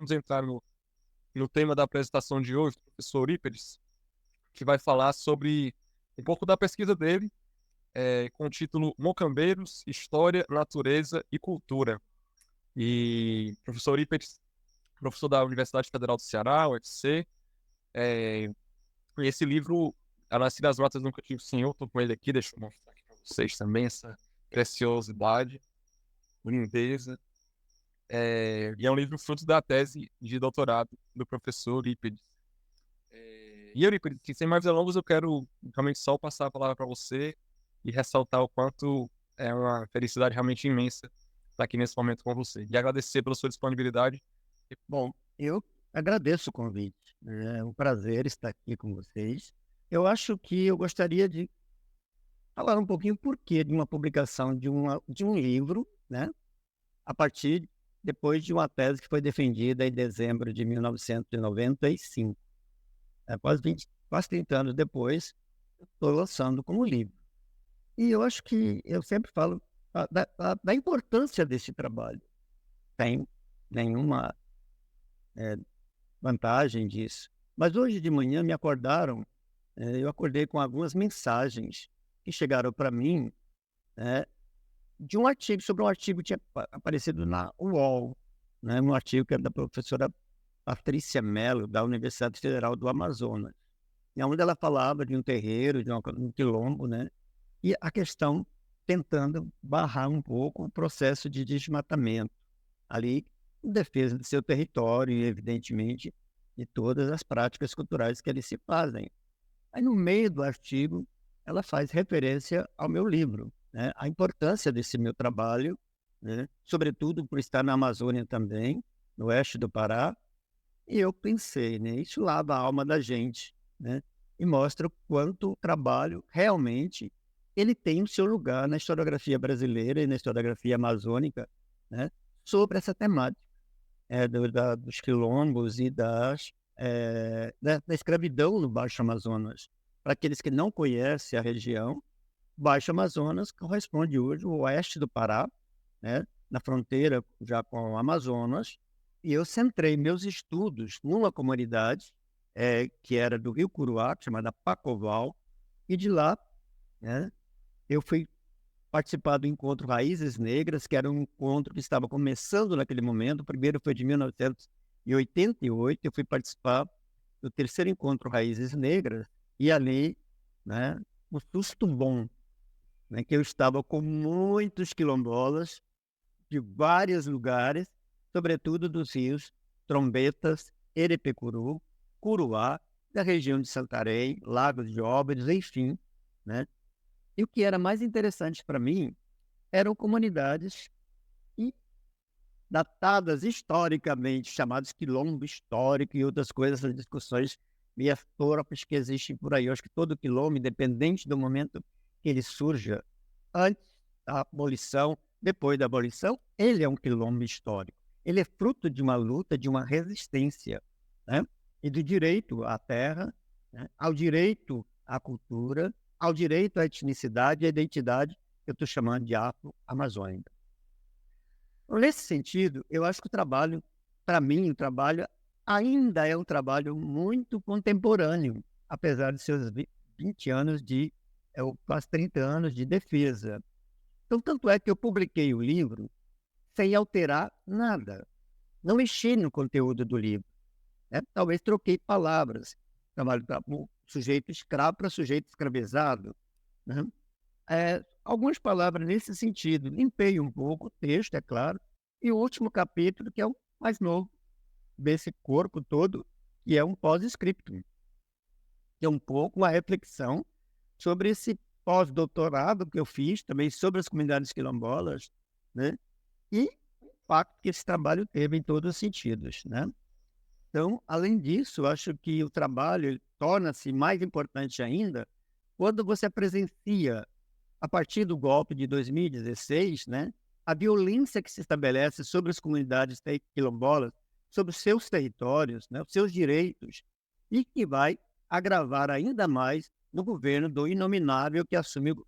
vamos entrar no tema da apresentação de hoje, do professor Eurípides, que vai falar sobre um pouco da pesquisa dele, com o título Mocambeiros, História, Natureza e Cultura. E professor Eurípides, professor da Universidade Federal do Ceará, UFC, e esse livro, A Nascida das Matas Nunca Tive Senhor, estou com ele aqui, deixa eu mostrar aqui para vocês também essa preciosidade, lindeza. E é um livro fruto da tese de doutorado do professor Eurípides. E Eurípides, sem mais delongas, eu quero realmente só passar a palavra para você e ressaltar o quanto é uma felicidade realmente imensa estar aqui nesse momento com você. E agradecer pela sua disponibilidade. Bom, eu agradeço o convite. É um prazer estar aqui com vocês. Eu acho que eu gostaria de falar um pouquinho por que de uma publicação de um livro, né, a partir depois de uma tese que foi defendida em dezembro de 1995. Quase 30 anos depois, estou lançando como livro. E eu acho que eu sempre falo da importância desse trabalho. Tem nenhuma vantagem disso. Mas hoje de manhã me acordaram, eu acordei com algumas mensagens que chegaram para mim, né, de um artigo, sobre um artigo que tinha aparecido na UOL, né, um artigo que era da professora Patrícia Mello, da Universidade Federal do Amazonas, e onde ela falava de um terreiro, de um quilombo, né, e a questão tentando barrar um pouco o processo de desmatamento ali, em defesa do seu território e, evidentemente, de todas as práticas culturais que ali se fazem. Aí, no meio do artigo, ela faz referência ao meu livro, né, a importância desse meu trabalho, né, sobretudo por estar na Amazônia também, no oeste do Pará, e eu pensei, né, isso lava a alma da gente, né, e mostra o quanto o trabalho realmente ele tem o seu lugar na historiografia brasileira e na historiografia amazônica, né, sobre essa temática dos quilombos e da escravidão no Baixo Amazonas. Para aqueles que não conhecem a região, Baixo Amazonas corresponde hoje ao oeste do Pará, né, na fronteira já com o Amazonas, e eu centrei meus estudos numa comunidade que era do Rio Curuá, chamada Pacoval, e de lá, né, eu fui participar do encontro Raízes Negras, que era um encontro que estava começando naquele momento. O primeiro foi de 1988, eu fui participar do terceiro encontro Raízes Negras, e ali, né, um susto bom, né, que eu estava com muitos quilombolas de vários lugares, sobretudo dos rios Trombetas, Erepecuru, Curuá, da região de Santarém, Lagos de Óbidos, enfim, né? E o que era mais interessante para mim eram comunidades e datadas historicamente, chamados quilombo histórico e outras coisas, essas discussões meio torpes que existem por aí. Eu acho que todo quilombo, independente do momento que ele surja, antes da abolição, depois da abolição, ele é um quilombo histórico. Ele é fruto de uma luta, de uma resistência, né, e do direito à terra, né, ao direito à cultura, ao direito à etnicidade e à identidade que eu estou chamando de afro-amazônica. Nesse sentido, eu acho que o trabalho, para mim, o trabalho ainda é um trabalho muito contemporâneo, apesar de seus 20 anos quase 30 anos de defesa. Então, tanto é que eu publiquei o livro sem alterar nada, não mexi no conteúdo do livro, né? Talvez troquei palavras, trabalho para sujeito escravo para sujeito escravizado, né? Algumas palavras nesse sentido. Limpei um pouco o texto, é claro, e o último capítulo, que é o mais novo desse corpo todo, que é um pós-scriptum, que é um pouco uma reflexão sobre esse pós-doutorado que eu fiz, também sobre as comunidades quilombolas, né? E o impacto que esse trabalho teve em todos os sentidos, né? Então, além disso, eu acho que o trabalho torna-se mais importante ainda quando você presencia, a partir do golpe de 2016, né, a violência que se estabelece sobre as comunidades quilombolas, sobre os seus territórios, né, os seus direitos, e que vai agravar ainda mais no governo do inominável que assumiu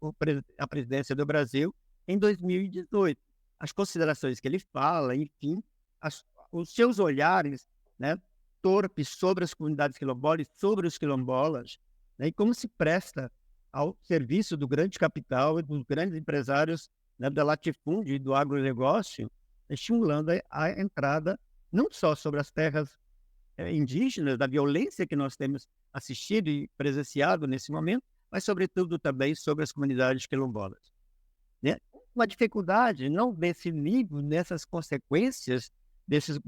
a presidência do Brasil em 2018. As considerações que ele fala, enfim, os seus olhares, né, torpes sobre as comunidades quilombolas, sobre os quilombolas, né, e como se presta ao serviço do grande capital e dos grandes empresários, né, da latifúndio e do agronegócio, estimulando a entrada não só sobre as terras indígenas, da violência que nós temos assistido e presenciado nesse momento, mas, sobretudo, também sobre as comunidades quilombolas. Né? Uma dificuldade, não desse nível, nessas consequências desses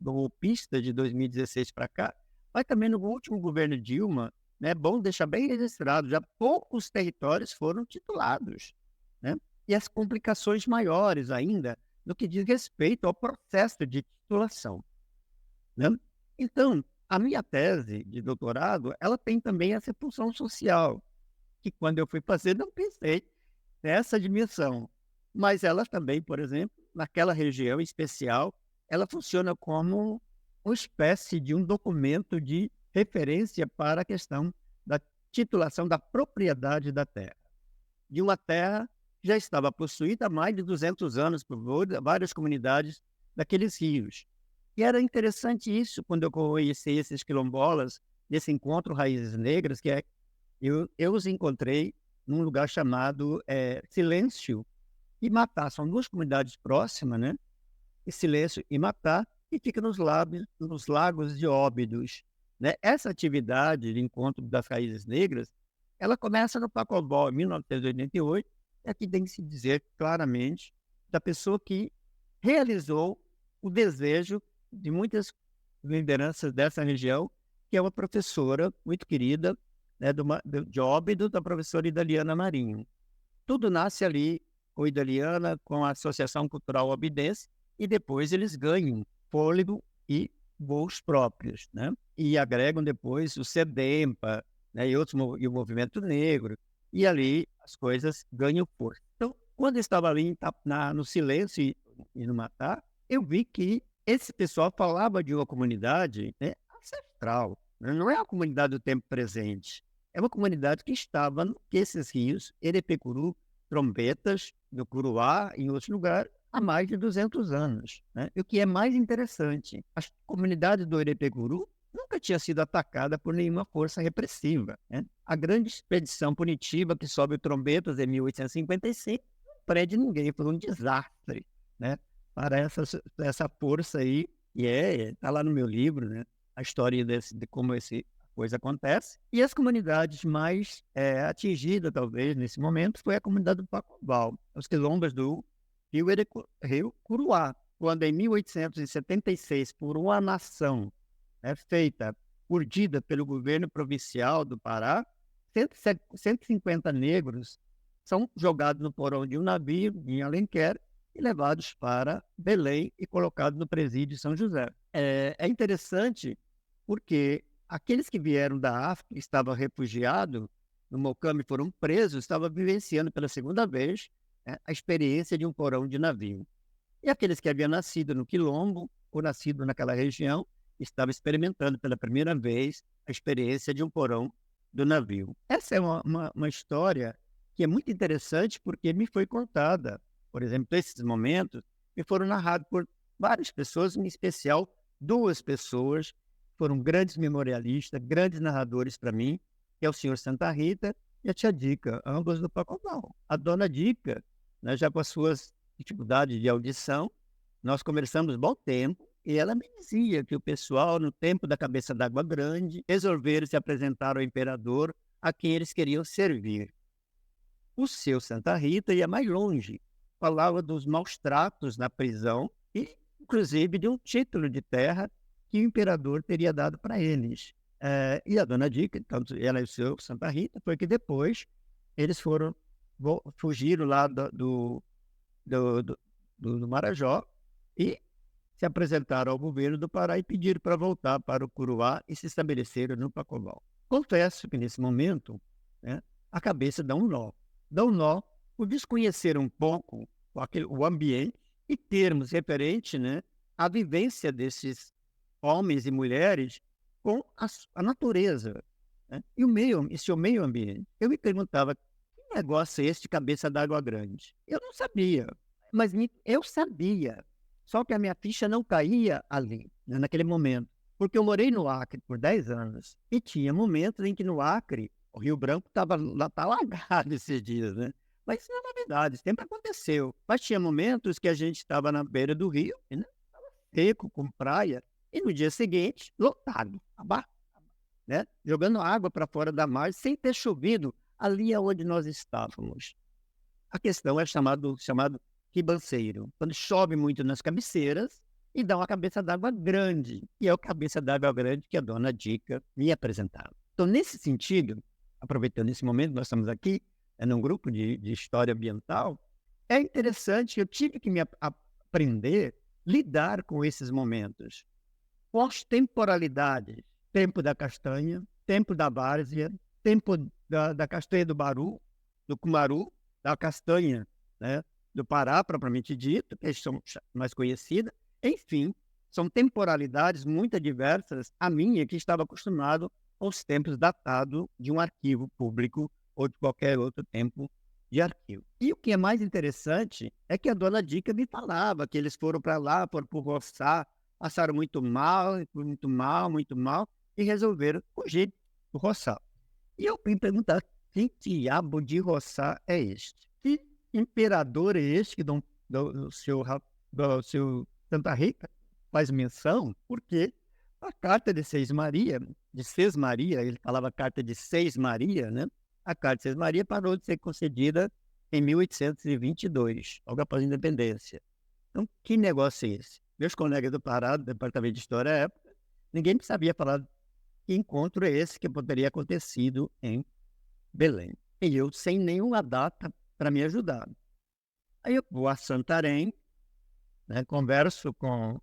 golpistas de 2016 para cá, mas também no último governo Dilma, né, bom deixar bem registrado, já poucos territórios foram titulados, né? E as complicações maiores ainda no que diz respeito ao processo de titulação, né? Então, a minha tese de doutorado, ela tem também essa função social, que quando eu fui fazer não pensei nessa dimensão, mas ela também, por exemplo, naquela região especial, ela funciona como uma espécie de um documento de referência para a questão da titulação da propriedade da terra. De uma terra que já estava possuída há mais de 200 anos por várias comunidades daqueles rios. E era interessante isso quando eu conheci esses quilombolas, nesse encontro Raízes Negras, que eu os encontrei num lugar chamado Silêncio e Matá. São duas comunidades próximas, né? E Silêncio e Matá, e fica nos lagos de Óbidos. Né? Essa atividade de encontro das raízes negras, ela começa no Pacobol, em 1988, e aqui tem que se dizer claramente da pessoa que realizou o desejo de muitas lideranças dessa região, que é uma professora muito querida, né, de Óbidos, da professora Idaliana Marinho. Tudo nasce ali com Idaliana, com a Associação Cultural Obidense, e depois eles ganham fôlego e voos próprios, né? E agregam depois o SEDEMPA, né, e o movimento negro, e ali as coisas ganham força. Então, quando eu estava ali no Silêncio e no Matá, eu vi que esse pessoal falava de uma comunidade, né, ancestral, né? Não é a comunidade do tempo presente, é uma comunidade que estava nesses rios, Erepecuru, Trombetas, no Curuá, em outros lugares, há mais de 200 anos. Né? E o que é mais interessante, a comunidade do Erepecuru nunca tinha sido atacada por nenhuma força repressiva. Né? A grande expedição punitiva que sobe o Trombetas em 1855 não prende ninguém, foi um desastre, né? Para essa força aí, e está lá no meu livro, né? A história de como essa coisa acontece. E as comunidades mais atingidas, talvez, nesse momento, foi a comunidade do Pacobal, os quilombos do Rio Curuá, quando em 1876, por uma nação feita, urdida pelo governo provincial do Pará, 150 negros são jogados no porão de um navio em Alenquer e levados para Belém e colocados no presídio de São José. É interessante porque aqueles que vieram da África, estavam refugiados no Mocambe, foram presos, estavam vivenciando pela segunda vez a experiência de um porão de navio. E aqueles que haviam nascido no Quilombo, ou nascido naquela região, estavam experimentando pela primeira vez a experiência de um porão do navio. Essa é uma história que é muito interessante porque me foi contada, por exemplo, esses momentos me foram narrados por várias pessoas, em especial 2 pessoas, foram grandes memorialistas, grandes narradores para mim, que é o senhor Santa Rita e a tia Dica, ambas do Pacobal. A dona Dica, né, já com as suas dificuldades de audição, nós conversamos bom tempo, e ela me dizia que o pessoal, no tempo da Cabeça d'Água Grande, resolveram se apresentar ao imperador a quem eles queriam servir. O seu Santa Rita ia mais longe, falava dos maus tratos na prisão e, inclusive, de um título de terra que o imperador teria dado para eles. E a dona Dica, tanto ela e o seu Santa Rita, foi que depois eles fugiram lá do Marajó e se apresentaram ao governo do Pará e pediram para voltar para o Curuá e se estabeleceram no Pacobal. Confesso que, nesse momento, né, a cabeça dá um nó. Dá um nó por desconhecer um pouco o ambiente e termos referente, né, à vivência desses homens e mulheres com a natureza, né, e o meio ambiente. Eu me perguntava, que negócio é esse de Cabeça d'Água Grande? Eu não sabia, mas eu sabia Só que a minha ficha não caía ali, né, naquele momento, porque eu morei no Acre por 10 anos e tinha momentos em que no Acre o Rio Branco estava tá alagado esses dias, né? Mas isso não é novidade, sempre aconteceu. Mas tinha momentos que a gente estava na beira do rio, e, né, seco, com praia, e no dia seguinte, lotado, né? Jogando água para fora da margem sem ter chovido ali aonde nós estávamos. A questão é chamado ribanceiro, quando chove muito nas cabeceiras e dá uma cabeça d'água grande, e é a cabeça d'água grande que a dona Dica me apresentava. Então, nesse sentido, aproveitando esse momento, nós estamos aqui num grupo de história ambiental, é interessante, eu tive que aprender a lidar com esses momentos, com as temporalidades, tempo da castanha, tempo da várzea, tempo da castanha do baru, do cumaru, da castanha, né, do Pará, propriamente dito, que são mais conhecidas. Enfim, são temporalidades muito diversas. A minha, que estava acostumado aos tempos datados de um arquivo público ou de qualquer outro tempo de arquivo. E o que é mais interessante é que a dona Dica me falava que eles foram para lá, foram para o roçar, passaram muito mal, muito mal, e resolveram fugir do roçar. E eu me perguntar, que diabo de roçar é este? Que imperador é este que do seu Santa Rita faz menção? Porque a carta de Seis Maria, ele falava carta de Seis Maria, né? A carta de Seis Maria parou de ser concedida em 1822, logo após a independência. Então, que negócio é esse? Meus colegas do Pará, do Departamento de História à época, ninguém sabia falar que encontro é esse que poderia acontecido em Belém. E eu sem nenhuma data para me ajudar. Aí eu vou a Santarém, né, converso com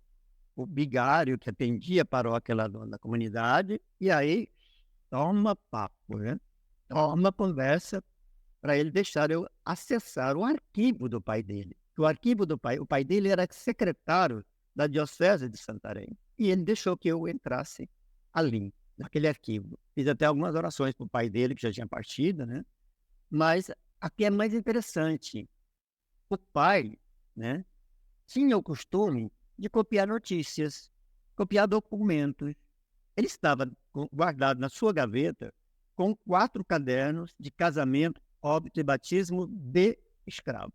o vigário que atendia a paróquia lá da comunidade, e aí toma papo, né? Toma conversa para ele deixar eu acessar o arquivo do pai dele. O pai dele era secretário da Diocese de Santarém. E ele deixou que eu entrasse ali, naquele arquivo. Fiz até algumas orações para o pai dele, que já tinha partido, né? Mas aqui é mais interessante. O pai, né, tinha o costume de copiar notícias, copiar documentos. Ele estava guardado na sua gaveta com 4 cadernos de casamento, óbito e batismo de escravos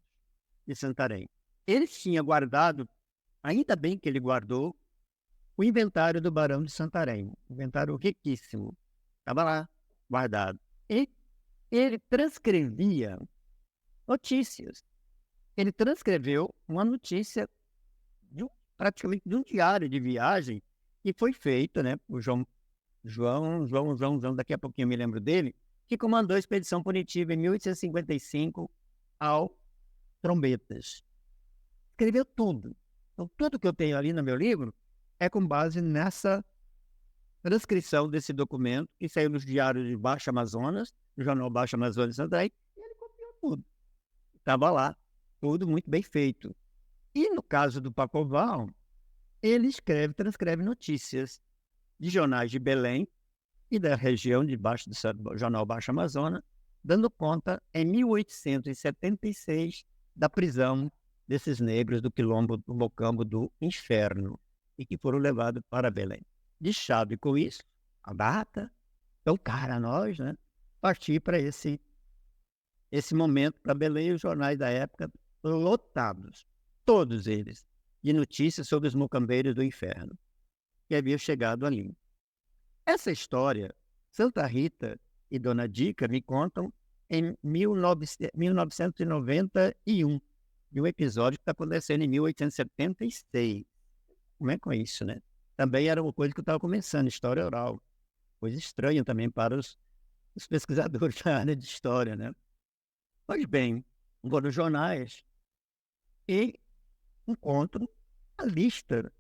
de Santarém. Ele tinha guardado, ainda bem que ele guardou, o inventário do Barão de Santarém, inventário riquíssimo. Estava lá, guardado. E ele transcrevia notícias. Ele transcreveu uma notícia praticamente de um diário de viagem que foi feito, né, por João, daqui a pouquinho eu me lembro dele, que comandou a expedição punitiva em 1855 ao Trombetas. Escreveu tudo. Então, tudo que eu tenho ali no meu livro é com base nessa transcrição desse documento que saiu nos diários de Baixo Amazonas, no jornal Baixo Amazonas de Santarém, e ele copiou tudo. Estava lá, tudo muito bem feito. E no caso do Pacoval, ele transcreve notícias de jornais de Belém e da região debaixo do jornal Baixo Amazonas, dando conta, em 1876, da prisão desses negros do quilombo do Mocambo do Inferno e que foram levados para Belém. De chave com isso, a data, então, cara, nós, né, partir para esse momento para Belém e os jornais da época lotados, todos eles, de notícias sobre os mocambeiros do inferno que haviam chegado ali. Essa história, Santa Rita e Dona Dica me contam em 1991, de um episódio que está acontecendo em 1876. Como é que é isso, né? Também era uma coisa que eu estava começando, história oral. Coisa estranha também para os pesquisadores da área de história, né? Pois bem, vou nos jornais e encontro a lista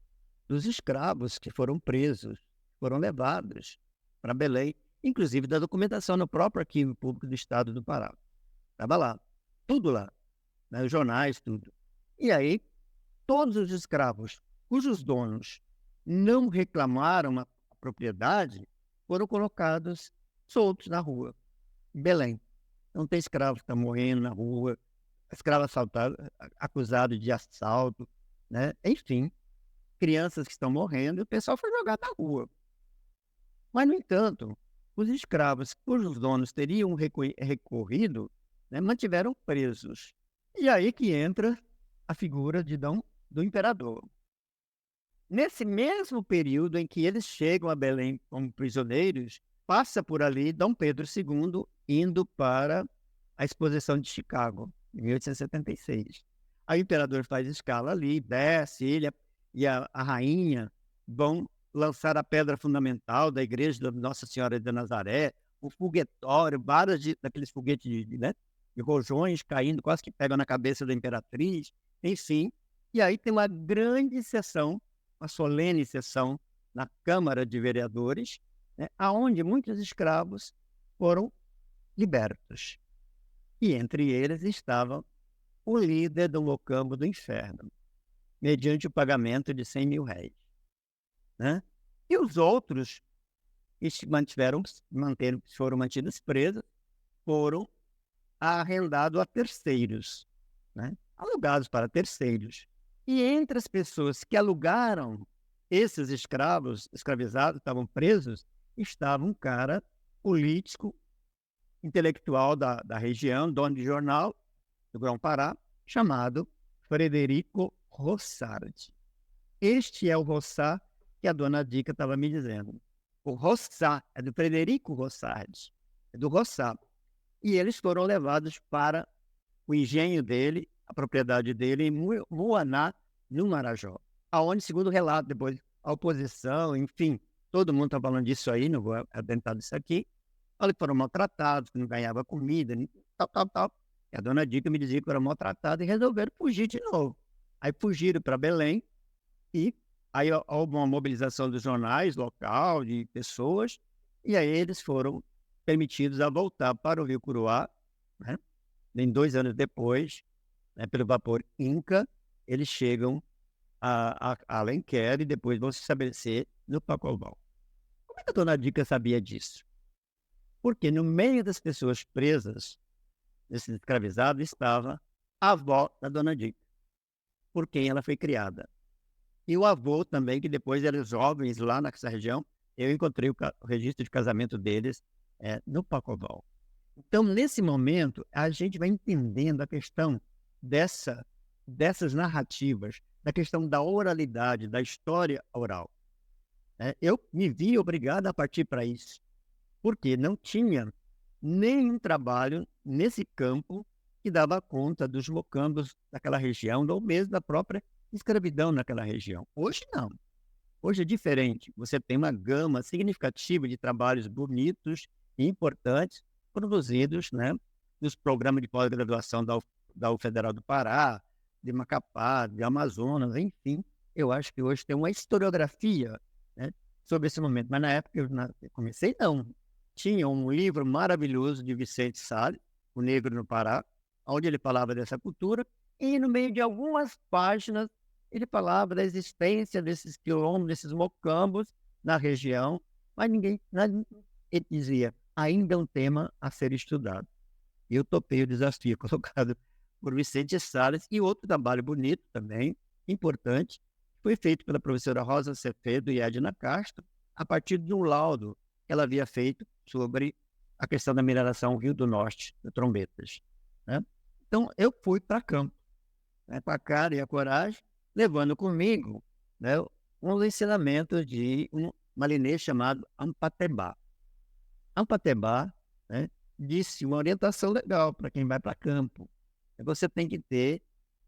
dos escravos que foram presos, foram levados para Belém, inclusive da documentação no próprio Arquivo Público do Estado do Pará. Estava lá, tudo lá, né, os jornais, tudo. E aí, todos os escravos cujos donos não reclamaram a propriedade foram colocados soltos na rua, em Belém. Não tem escravo que está morrendo na rua, escravo assaltado, acusado de assalto. né? Enfim, crianças que estão morrendo, e o pessoal foi jogado na rua. Mas, no entanto, os escravos cujos donos teriam recorrido, né, mantiveram presos. E aí que entra a figura do imperador. Nesse mesmo período em que eles chegam a Belém como prisioneiros, passa por ali Dom Pedro II indo para a Exposição de Chicago, em 1876. Aí o imperador faz escala ali, desce, ele e a rainha vão lançar a pedra fundamental da igreja da Nossa Senhora de Nazaré, o foguetório, vários daqueles foguetes né, de rojões caindo, quase que pegam na cabeça da imperatriz, enfim. E aí tem uma grande sessão, uma solene sessão na Câmara de Vereadores, né, onde muitos escravos foram libertos. E entre eles estava o líder do Mocambo do Inferno, mediante o pagamento de 100 mil réis. Né? E os outros que foram mantidos presos, foram arrendados a terceiros, né? Alugados para terceiros. E entre as pessoas que alugaram esses escravos, escravizados, estavam presos, estava um cara político, intelectual da região, dono de jornal do Grão-Pará, chamado Frederico Rossard. Este é o Rossard que a dona Dica estava me dizendo. O Rossard é do Frederico Rossard, é do Rossard. E eles foram levados para o engenho dele, a propriedade dele, em Muaná, no Marajó. Aonde, segundo o relato, depois a oposição, enfim, todo mundo está falando disso aí, não vou adentrar disso aqui. Eles foram maltratados, não ganhava comida, tal. E a dona Dica me dizia que foram maltratados e resolveram fugir de novo. Aí fugiram para Belém e aí houve uma mobilização dos jornais local, de pessoas, e aí eles foram permitidos a voltar para o Rio Curuá, né? Nem 2 anos depois, né, pelo vapor Inca, eles chegam a Alenquer e depois vão se estabelecer no Pacobal. Como é que a dona Dica sabia disso? Porque no meio das pessoas presas, desses escravizados, estava a avó da dona Dica, por quem ela foi criada. E o avô também, que depois eram jovens lá nessa região, eu encontrei o registro de casamento deles no Pacobal. Então, nesse momento, a gente vai entendendo a questão dessas narrativas, da questão da oralidade, da história oral. Eu me vi obrigado a partir para isso, porque não tinha nenhum trabalho nesse campo que dava conta dos mocambos daquela região, ou mesmo da própria escravidão naquela região. Hoje não. Hoje é diferente. Você tem uma gama significativa de trabalhos bonitos e importantes produzidos, né, nos programas de pós-graduação da UFederal do Pará, de Macapá, de Amazonas, enfim. Eu acho que hoje tem uma historiografia, né, sobre esse momento. Mas na época que eu comecei, não. Tinha um livro maravilhoso de Vicente Salles, O Negro no Pará, onde ele falava dessa cultura, e no meio de algumas páginas ele falava da existência desses quilombos, desses mocambos na região, mas ele dizia, ainda é um tema a ser estudado. E eu topei o desafio colocado por Vicente Salles, e outro trabalho bonito também, importante, foi feito pela professora Rosa Cephedo e Edna Castro, a partir de um laudo que ela havia feito sobre a questão da mineração Rio do Norte, de Trombetas. Né? Então, eu fui para campo, né, com a cara e a coragem, levando comigo, né, um ensinamento de um marinês chamado Ampatebá. Ampatebá, né, disse uma orientação legal para quem vai para campo. Você tem que ter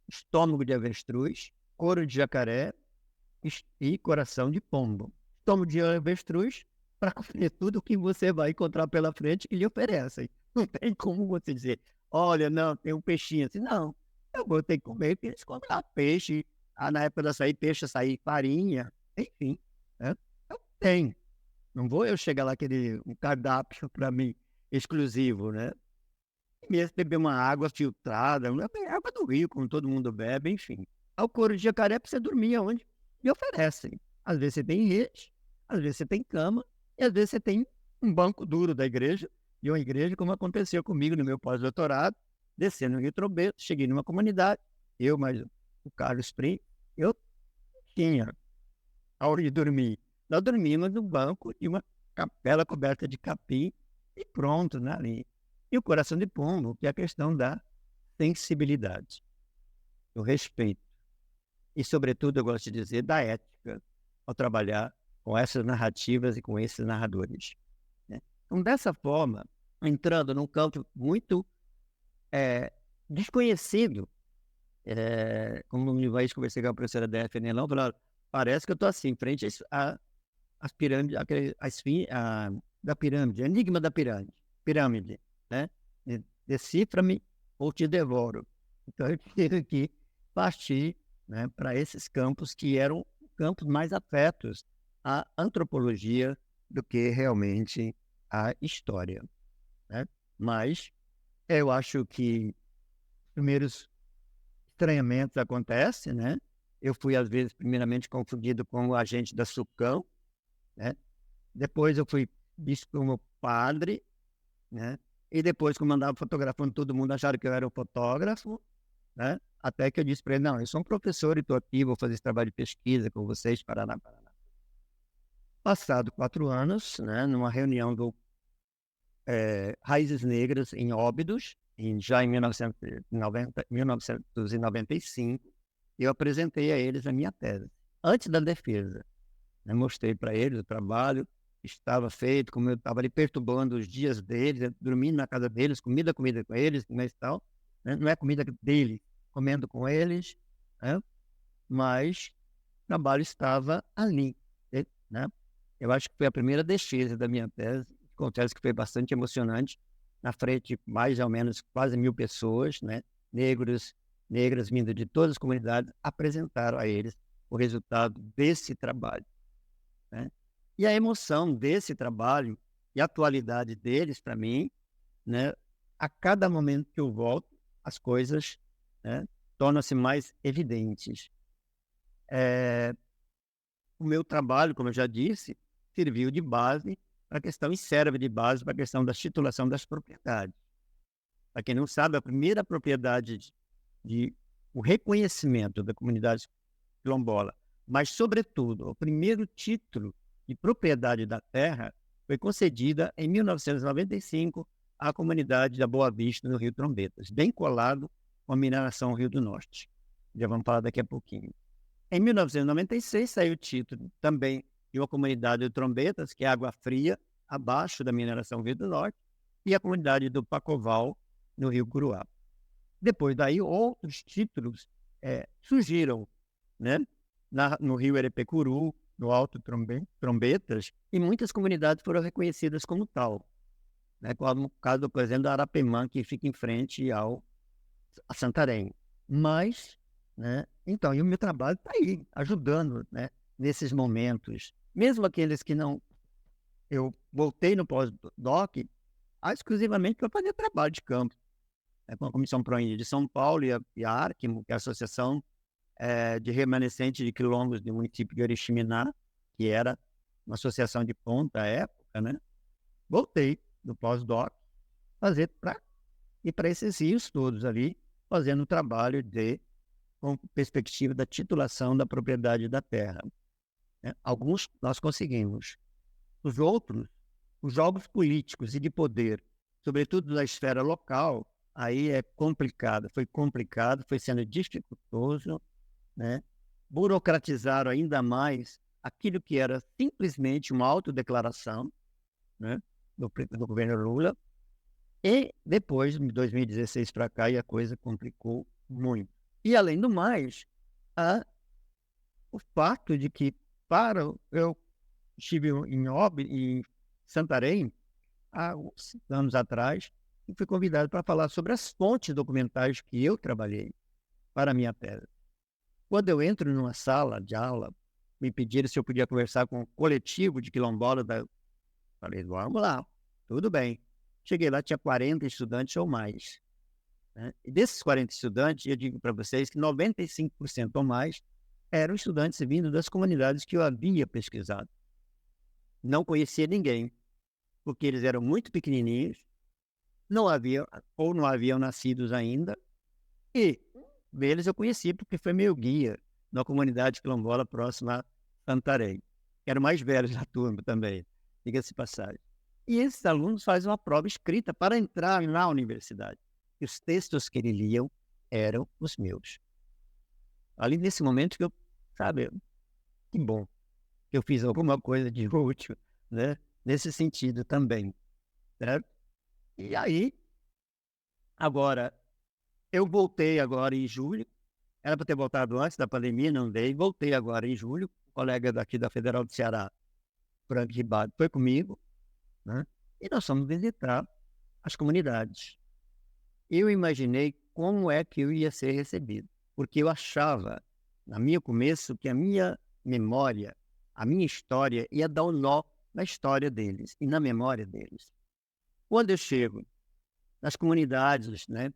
estômago de avestruz, couro de jacaré e coração de pombo. Estômago de avestruz para comer tudo o que você vai encontrar pela frente que lhe oferecem. Não tem como você dizer, olha, não, tem um peixinho assim. Não, eu vou ter que comer, porque eles comem lá peixe. Na época da peixe, açaí, farinha, enfim. Né? Então, tem. Não vou eu chegar lá querer um cardápio para mim exclusivo, né? E mesmo beber uma água filtrada, água do rio, como todo mundo bebe, enfim. Ao couro de jacaré para você dormir onde me oferecem. Às vezes você tem rede, às vezes você tem cama, e às vezes você tem um banco duro da igreja, de uma igreja, como aconteceu comigo no meu pós-doutorado, descendo no Rio Trombetas, cheguei numa comunidade, eu mais o Carlos Prim, eu tinha aonde dormir. Nós dormíamos no banco de uma capela coberta de capim e pronto, né, ali. E o coração de pombo, que é a questão da sensibilidade, do respeito e, sobretudo, eu gosto de dizer, da ética ao trabalhar com essas narrativas e com esses narradores, né. Então, dessa forma, entrando num campo muito desconhecido, como uma vez conversei com a professora Daphne Nelão, falou: "Parece que eu estou assim, em frente às pirâmides, da pirâmide, enigma da pirâmide, né? Decifra-me ou te devoro." Então eu tive que partir, né, para esses campos que eram campos mais afetos à antropologia do que realmente à história, né? Mas eu acho que primeiros estranhamentos acontecem, né? Eu fui, às vezes, primeiramente confundido com o agente da SUCAM, né? Depois eu fui visto como padre, né? E depois, como andava fotografando, todo mundo acharam que eu era um fotógrafo, né? Até que eu disse para ele: "Não, eu sou um professor e estou aqui, vou fazer esse trabalho de pesquisa com vocês, Paraná, Paraná." Passado 4 anos, né, numa reunião do Raízes Negras em Óbidos, já em 1995, eu apresentei a eles a minha tese, antes da defesa, né, mostrei para eles o trabalho que estava feito, como eu estava ali perturbando os dias deles, dormindo na casa deles, comida com eles, mas tal, né, não é comida deles, comendo com eles, né, mas o trabalho estava ali, né. Eu acho que foi a primeira defesa da minha tese, confesso que foi bastante emocionante, na frente de mais ou menos quase 1000 pessoas, né, negras vindo de todas as comunidades, apresentaram a eles o resultado desse trabalho, né. E a emoção desse trabalho e a atualidade deles para mim, né, a cada momento que eu volto, as coisas, né, tornam-se mais evidentes. Eh, o meu trabalho, como eu já disse, serviu de base para a questão e serve de base para a questão da titulação das propriedades. Para quem não sabe, a primeira propriedade o reconhecimento da comunidade quilombola, mas, sobretudo, o primeiro título de propriedade da terra foi concedida em 1995 à comunidade da Boa Vista, no Rio Trombetas, bem colado com a mineração Rio do Norte. Já vamos falar daqui a pouquinho. Em 1996 saiu o título também de uma comunidade de Trombetas, que é Água Fria, abaixo da mineração Rio do Norte, e a comunidade do Pacoval, no Rio Curuá. Depois daí, outros títulos surgiram, né, no Rio Erepecuru, no Alto Trombetas, e muitas comunidades foram reconhecidas como tal, né, como o caso, por exemplo, da Arapemã, que fica em frente a Santarém. Mas, né, então, e o meu trabalho está aí, ajudando, né, nesses momentos. Mesmo aqueles que não... Eu voltei no pós-doc exclusivamente para fazer trabalho de campo, né, com a Comissão Proíndia de São Paulo e a ARCMO, que é a Associação de Remanescentes de Quilombos do município de Oriximiná, que era uma associação de ponta à época, né? Voltei do pós-doc para esses rios todos ali, fazendo o trabalho com perspectiva da titulação da propriedade da terra, né? Alguns nós conseguimos. Os outros, os jogos políticos e de poder, sobretudo da esfera local, aí foi complicado, foi sendo dificultoso, né? Burocratizaram ainda mais aquilo que era simplesmente uma autodeclaração, né, do governo Lula, e depois, de 2016 para cá, a coisa complicou muito. E, além do mais, o fato de que, eu estive em Santarém, há uns anos atrás, e fui convidado para falar sobre as fontes documentais que eu trabalhei para a minha tese. Quando eu entro numa sala de aula, me pediram se eu podia conversar com um coletivo de quilombolas. Falei: "Vamos lá, tudo bem." Cheguei lá, tinha 40 estudantes ou mais, né? E desses 40 estudantes, eu digo para vocês que 95% ou mais eram estudantes vindo das comunidades que eu havia pesquisado. Não conhecia ninguém, porque eles eram muito pequenininhos, não haviam nascidos ainda, e deles eu conheci porque foi meu guia na comunidade quilombola próxima a Santarém. Era o mais velho da turma também, diga-se de passagem. E esses alunos fazem uma prova escrita para entrar na universidade. E os textos que eles liam eram os meus. Ali nesse momento que eu, sabe, que bom que eu fiz alguma coisa de útil, né? Nesse sentido também, certo? E aí, agora, eu voltei agora em julho, era para ter voltado antes da pandemia, não dei, voltei agora em julho, um colega daqui da Federal do Ceará, Frank Ribeiro, foi comigo, né? E nós fomos visitar as comunidades. Eu imaginei como é que eu ia ser recebido, porque eu achava, no meu começo, que a minha memória, a minha história ia dar um nó na história deles e na memória deles. Quando eu chego nas comunidades, né,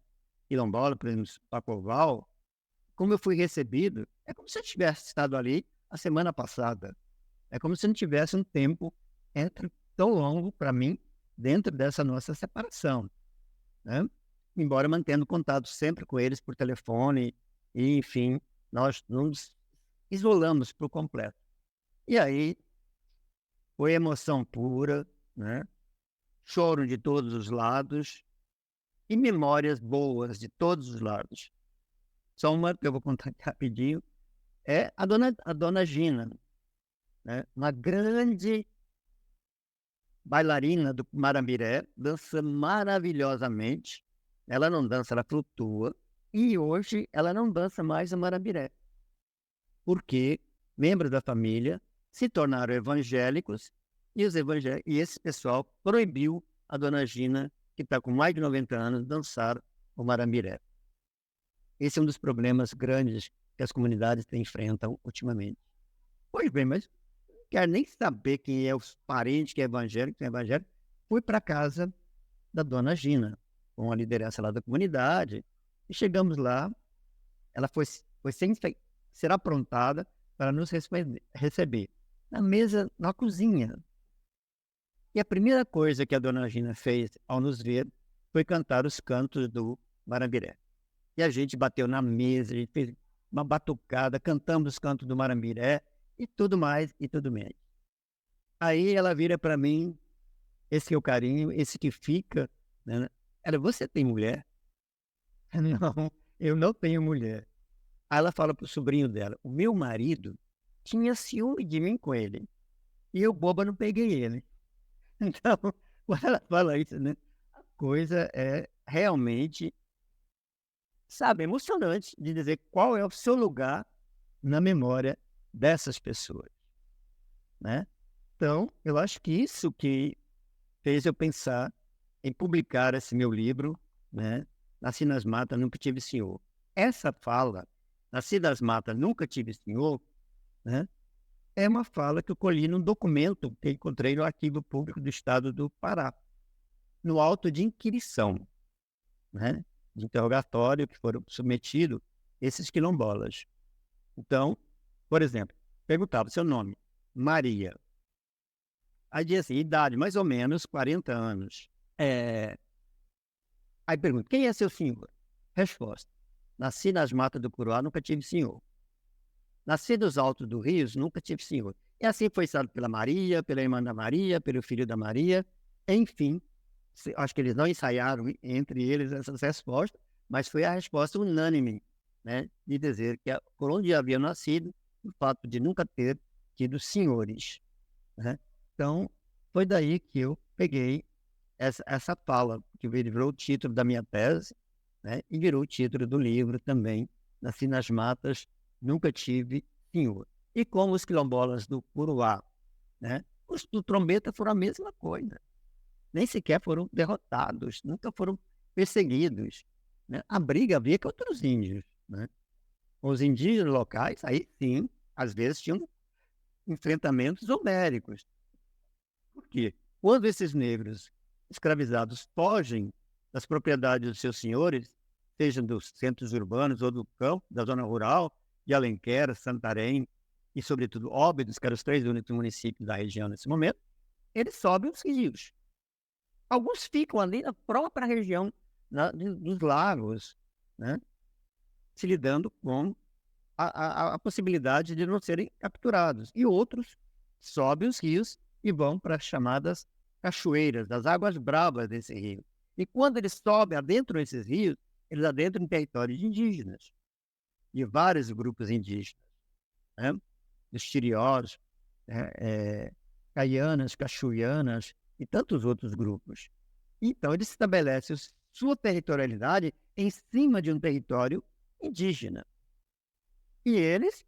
quilombola, por exemplo, Pacoval, como eu fui recebido, é como se eu tivesse estado ali a semana passada. É como se não tivesse um tempo tão longo para mim dentro dessa nossa separação, né? Embora mantendo contato sempre com eles por telefone, e, enfim, nós nos isolamos por completo. E aí, foi emoção pura, né? Choro de todos os lados e memórias boas de todos os lados. Só uma que eu vou contar aqui rapidinho, é a dona Gina, né? Uma grande bailarina do Marambiré, dança maravilhosamente. Ela não dança, ela flutua. E hoje ela não dança mais o Marambiré, porque membros da família se tornaram evangélicos e, e esse pessoal proibiu a dona Gina, que está com mais de 90 anos, dançar o Marambiré. Esse é um dos problemas grandes que as comunidades enfrentam ultimamente. Pois bem, mas não quero nem saber quem é os parentes que é evangélico, quem é evangélico. Fui para a casa da dona Gina, com a liderança lá da comunidade, e chegamos lá, ela foi ser aprontada para nos receber na mesa, na cozinha. E a primeira coisa que a dona Gina fez ao nos ver foi cantar os cantos do Marambiré. E a gente bateu na mesa, a gente fez uma batucada, cantamos os cantos do Marambiré e tudo mais e tudo menos. Aí ela vira para mim, esse que é o carinho, esse que fica, né? Ela, você tem mulher? Não, eu não tenho mulher. Aí ela fala pro sobrinho dela, o meu marido tinha ciúme de mim com ele. E eu, boba, não peguei ele. Então, quando ela fala isso, né? A coisa é realmente, sabe, emocionante de dizer qual é o seu lugar na memória dessas pessoas, né? Então, eu acho que isso que fez eu pensar em publicar esse meu livro, né? Nasci nas Matas, Nunca Tive Senhor. Essa fala, Nasci das Matas, Nunca Tive Senhor, né? É uma fala que eu colhi num documento que encontrei no Arquivo Público do Estado do Pará, no auto de inquirição, né? De interrogatório que foram submetidos esses quilombolas. Então, por exemplo, perguntava seu nome, Maria. Aí dizia assim, idade mais ou menos 40 anos. Aí pergunta, quem é seu senhor? Resposta, nasci nas matas do Curuá, nunca tive senhor. Nasci dos altos do Rio, nunca tive senhor. E assim foi citado pela Maria, pela irmã da Maria, pelo filho da Maria. Enfim, acho que eles não ensaiaram entre eles essas respostas, mas foi a resposta unânime, né, de dizer que por onde havia nascido, o fato de nunca ter tido senhores, né? Então, foi daí que eu peguei essa fala, que virou o título da minha tese, né, e virou o título do livro também, Nasci nas Matas, Nunca Tive Senhor. E como os quilombolas do Curuá, né, os do Trombeta foram a mesma coisa. Nem sequer foram derrotados, nunca foram perseguidos, né? A briga havia com outros índios, né? Os indígenas locais, aí sim, às vezes tinham enfrentamentos homéricos. Por quê? Quando esses negros escravizados fogem das propriedades dos seus senhores, seja dos centros urbanos ou do campo, da zona rural, de Alenquer, Santarém e, sobretudo, Óbidos, que eram os 3 únicos municípios da região nesse momento, eles sobem os rios. Alguns ficam ali na própria região dos lagos, né, se lidando com a possibilidade de não serem capturados. E outros sobem os rios e vão para as chamadas cachoeiras, das águas bravas desse rio. E quando eles sobem adentro desses rios, eles adentram em territórios indígenas, de vários grupos indígenas, né? Os tiriós, caianas, cachuianas e tantos outros grupos. Então, eles estabelecem sua territorialidade em cima de um território indígena. E eles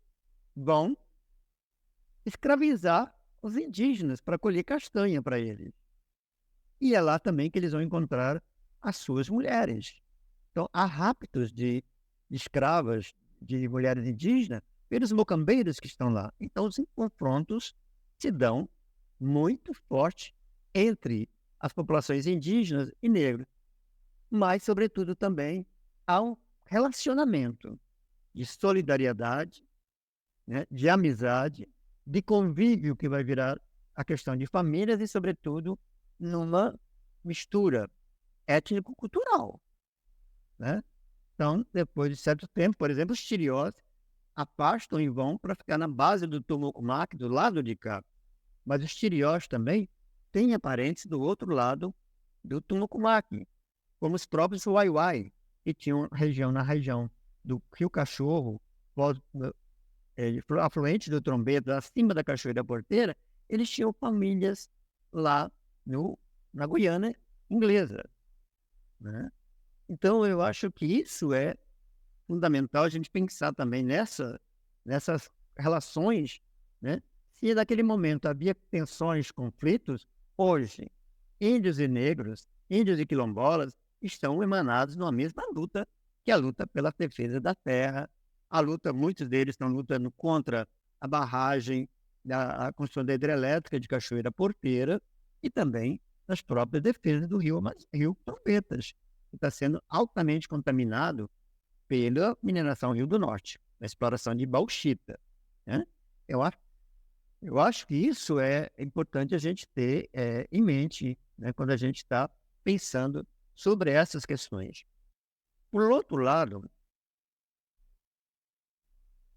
vão escravizar os indígenas para colher castanha para eles. E é lá também que eles vão encontrar as suas mulheres. Então, há raptos de escravas, de mulheres indígenas, pelos mocambeiros que estão lá. Então, os confrontos se dão muito forte entre as populações indígenas e negras. Mas, sobretudo, também há um relacionamento de solidariedade, né, de amizade, de convívio que vai virar a questão de famílias e, sobretudo, numa mistura étnico-cultural, né? Então, depois de certo tempo, por exemplo, os tiriós afastam e vão para ficar na base do Tumucumaque, do lado de cá. Mas os tiriós também têm parentes do outro lado do Tumucumaque, como os próprios Waiwai, que tinham na região do Rio Cachorro, afluente do Trombeta, acima da Cachoeira Porteira, eles tinham famílias lá na Guiana inglesa, né? Então, eu acho que isso é fundamental a gente pensar também nessas relações, né? Se naquele momento havia tensões, conflitos, hoje, índios e negros, índios e quilombolas estão emanados numa mesma luta, que é a luta pela defesa da terra, muitos deles estão lutando contra a barragem, a construção da hidrelétrica de Cachoeira Porteira e também nas próprias defesas do rio Trombetas, que está sendo altamente contaminado pela mineração Rio do Norte, a exploração de bauxita, né? Eu acho que isso é importante a gente ter em mente, né, quando a gente está pensando sobre essas questões. Por outro lado,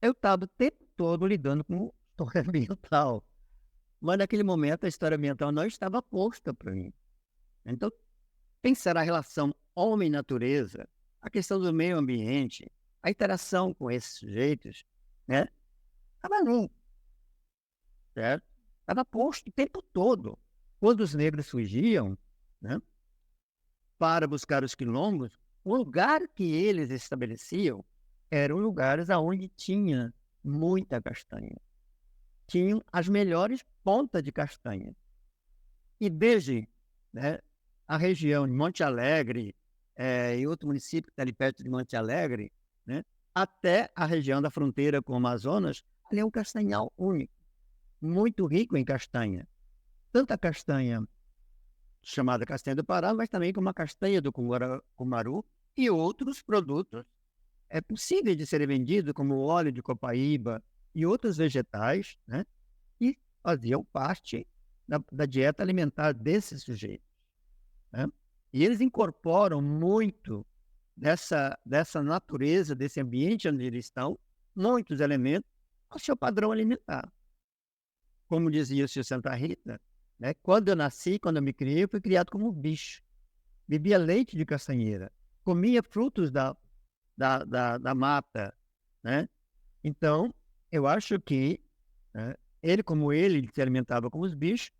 eu estava o tempo todo lidando com história ambiental, mas naquele momento a história ambiental não estava posta para mim. Então, pensar a relação homem-natureza, a questão do meio ambiente, a interação com esses sujeitos, né, estava nu, certo? Estava posto o tempo todo. Quando os negros fugiam, né, para buscar os quilombos, o lugar que eles estabeleciam eram lugares onde tinha muita castanha. Tinham as melhores pontas de castanha. E desde, né, a região de Monte Alegre e outro município que está ali perto de Monte Alegre, né, até a região da fronteira com o Amazonas, ali é um castanhal único, muito rico em castanha. Tanto a castanha chamada castanha do Pará, mas também como a castanha do Cumaru e outros produtos possíveis de serem vendidos, como o óleo de copaíba e outros vegetais, né, e faziam parte da dieta alimentar desses sujeitos, né? E eles incorporam muito dessa natureza, desse ambiente onde eles estão, muitos elementos ao seu padrão alimentar. Como dizia o Sr. Santa Rita, né, quando eu nasci, quando eu me criei, eu fui criado como um bicho. Bebia leite de castanheira, comia frutos da mata, né? Então, eu acho que, né, ele se alimentava como os bichos,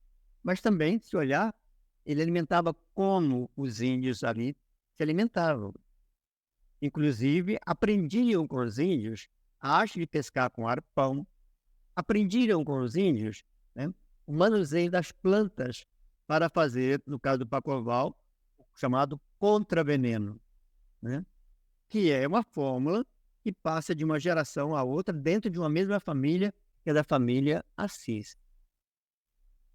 mas também, se olhar, ele alimentava como os índios ali se alimentavam. Inclusive, aprendiam com os índios a arte de pescar com arpão, aprendiam com os índios, né, o manuseio das plantas para fazer, no caso do Pacoval, o chamado contraveneno, né, que é uma fórmula que passa de uma geração a outra dentro de uma mesma família, que é da família Assis.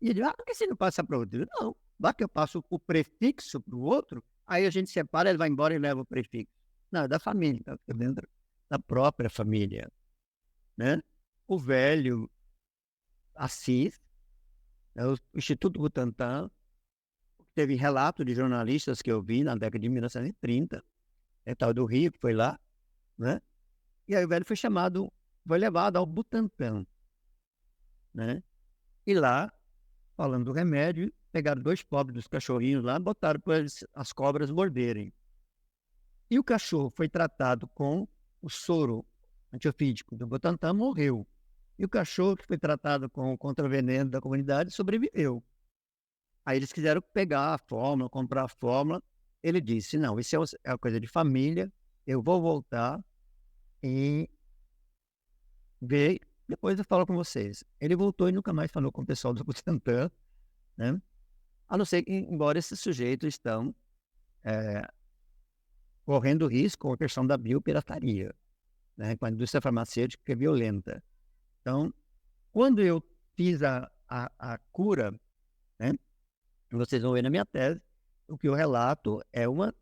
E ele, por que você não passa para outro? Não, vai que eu passo o prefixo para o outro, aí a gente separa, ele vai embora e leva o prefixo. Não, é da família, é dentro da própria família, né? O velho Assis, né, o Instituto Butantan, teve relato de jornalistas que eu vi na década de 1930, tal do Rio, que foi lá, né? E aí o velho foi chamado foi levado ao Butantã, né? E lá, falando do remédio, pegaram 2 pobres dos cachorrinhos lá, botaram para as cobras morderem. E o cachorro foi tratado com o soro antiofídico do Butantan, morreu. E o cachorro que foi tratado com o contraveneno da comunidade sobreviveu. Aí eles quiseram pegar a fórmula, comprar a fórmula. Ele disse, não, isso é uma coisa de família, eu vou voltar e ver, depois eu falo com vocês. Ele voltou e nunca mais falou com o pessoal do Butantan, né? A não ser que, embora esses sujeitos estão correndo risco com a questão da biopirataria, né? Com a indústria farmacêutica que é violenta. Então, quando eu fiz a cura, né? Vocês vão ver na minha tese, o que eu relato é uma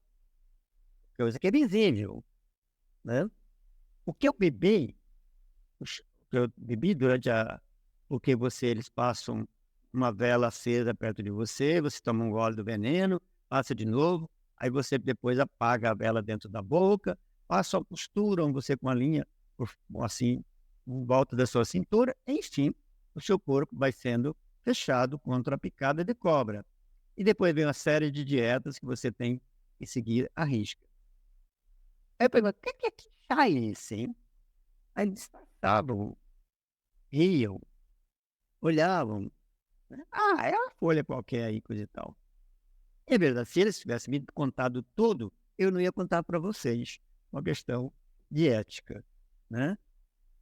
coisa que é visível, né? O que eu bebi, durante porque eles passam uma vela acesa perto de você, você toma um gole do veneno, passa de novo, aí você depois apaga a vela dentro da boca, passam, costuram você com a linha, assim, em volta da sua cintura, enfim, o seu corpo vai sendo fechado contra a picada de cobra. E depois vem uma série de dietas que você tem que seguir à risca. Aí eu pergunto, o que é que chá é esse, hein? Aí eles disfarçavam, riam, olhavam. Né? Ah, é uma folha qualquer aí, coisa e tal. É verdade, se eles tivessem me contado tudo, eu não ia contar para vocês. Uma questão de ética, né?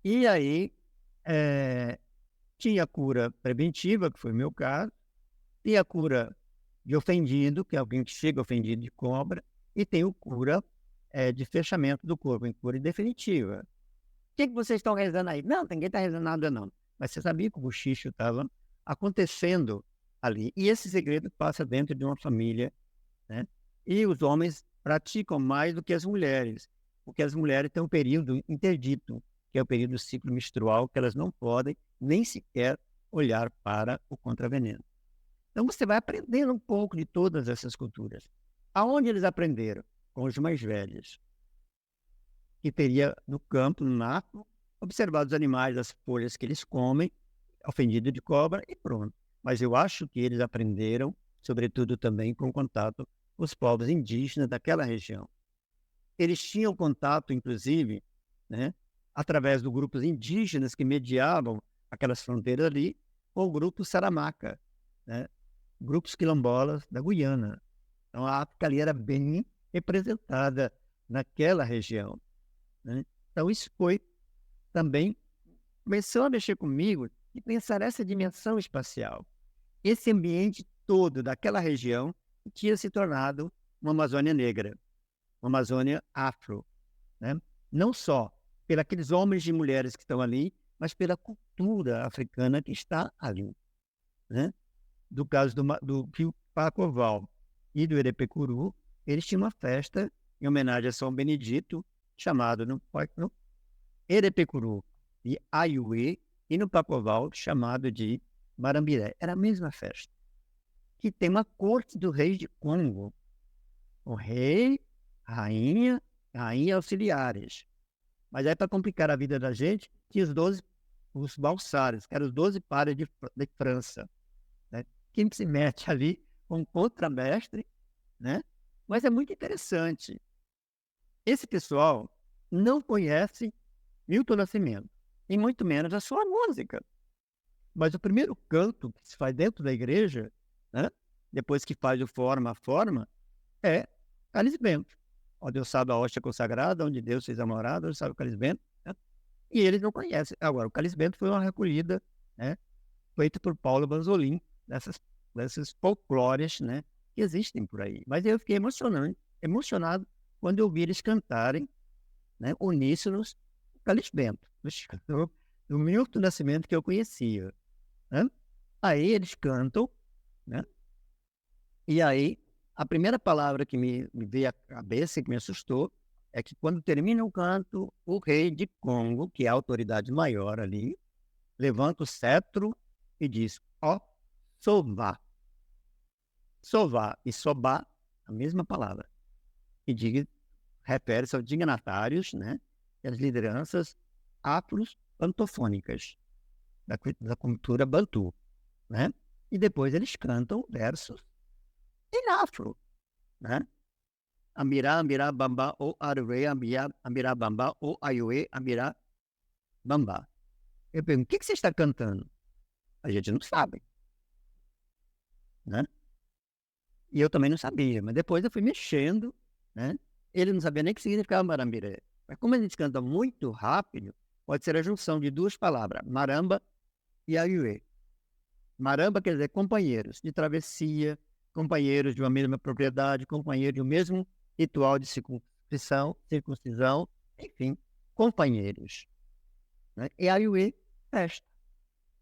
E aí, tinha a cura preventiva, que foi o meu caso, tinha a cura de ofendido, que é alguém que chega ofendido de cobra, e tem o cura de fechamento do corpo, em cura definitiva. O que vocês estão rezando aí? Não, ninguém está rezando nada, não. Mas você sabia que o bochicho estava acontecendo ali. E esse segredo passa dentro de uma família, né? E os homens praticam mais do que as mulheres, porque as mulheres têm um período interdito, que é o período do ciclo menstrual, que elas não podem nem sequer olhar para o contraveneno. Então você vai aprendendo um pouco de todas essas culturas. Aonde eles aprenderam? Com os mais velhos. Que teria no campo, no mato, observado os animais, as folhas que eles comem, ofendido de cobra e pronto. Mas eu acho que eles aprenderam, sobretudo também com contato com os povos indígenas daquela região. Eles tinham contato, inclusive, né, através dos grupos indígenas que mediavam aquelas fronteiras ali, com o grupo Saramaca, né, grupos quilombolas da Guiana. Então a África ali era bem representada naquela região. Né? Então isso foi também, começou a mexer comigo e pensar essa dimensão espacial. Esse ambiente todo daquela região tinha se tornado uma Amazônia negra, uma Amazônia afro. Né? Não só pelos homens e mulheres que estão ali, mas pela cultura africana que está ali. Né? Do caso do Rio Pacoval e do Erepecuru, eles tinham uma festa em homenagem a São Benedito, chamado no Erepecuru de Aiuê, e no Pacoval, chamado de Marambiré. Era a mesma festa. Que tem uma corte do rei de Congo. O rei, rainha auxiliares. Mas aí, para complicar a vida da gente, tinha os balsários, que eram os 12 pares de França. Né? Quem se mete ali com um contramestre, né? Mas é muito interessante. Esse pessoal não conhece Milton Nascimento, e muito menos a sua música. Mas o primeiro canto que se faz dentro da igreja, né? Depois que faz a forma, é Cálice Bento. Ó Deus sabe a hóstia consagrada, onde Deus fez a morada, onde sabe o Cálice Bento. Né? E eles não conhecem. Agora, o Cálice Bento foi uma recolhida, né? Feita por Paulo Banzolin, dessas folclores, né? Que existem por aí. Mas eu fiquei emocionado quando eu vi eles cantarem, né? Uníssonos, o Cálice Bento, do Milton Nascimento que eu conhecia. Né? Aí eles cantam, né? E aí a primeira palavra que me veio à cabeça e que me assustou é que quando termina o canto, o rei de Congo, que é a autoridade maior ali, levanta o cetro e diz, ó, Sová. Sová e Sobá, a mesma palavra. E refere-se aos dignatários, né? E as lideranças afros pantofônicas da cultura bantu, né? E depois eles cantam versos em afro, né? Amirá, amirá, bambá, o aruê, amirá, bambá, o aiuê, amirá, bambá. Eu pergunto, o que você está cantando? A gente não sabe, né? E eu também não sabia, mas depois eu fui mexendo, né? Ele não sabia nem o que significava marambiré. Mas como a gente canta muito rápido, pode ser a junção de duas palavras, maramba e aiuê. Maramba quer dizer companheiros de travessia, companheiros de uma mesma propriedade, companheiros de um mesmo ritual de circuncisão, enfim, companheiros, né? E aiuê, festa.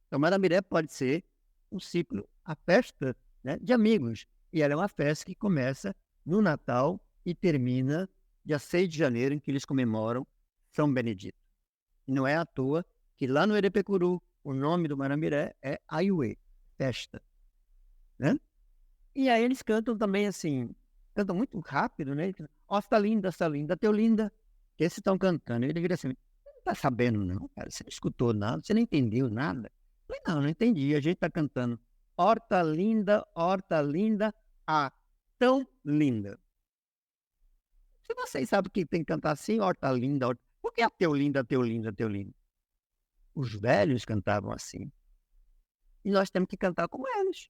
Então, marambiré pode ser um ciclo, a festa, né, de amigos. E ela é uma festa que começa no Natal e termina dia 6 de janeiro, em que eles comemoram São Benedito. E não é à toa que lá no Erepecuru, o nome do marambiré é aiuê, festa, né? E aí eles cantam também assim, cantam muito rápido, né? Ó, está linda, teu linda. Esses estão cantando. Ele vira assim, não tá sabendo não, cara, você não escutou nada, você não entendeu nada. Eu falei, não entendi, a gente tá cantando horta linda, a tão linda. Se vocês sabem que tem que cantar assim, horta linda, por que a teu linda, teu linda, teu linda? Os velhos cantavam assim. E nós temos que cantar como eles.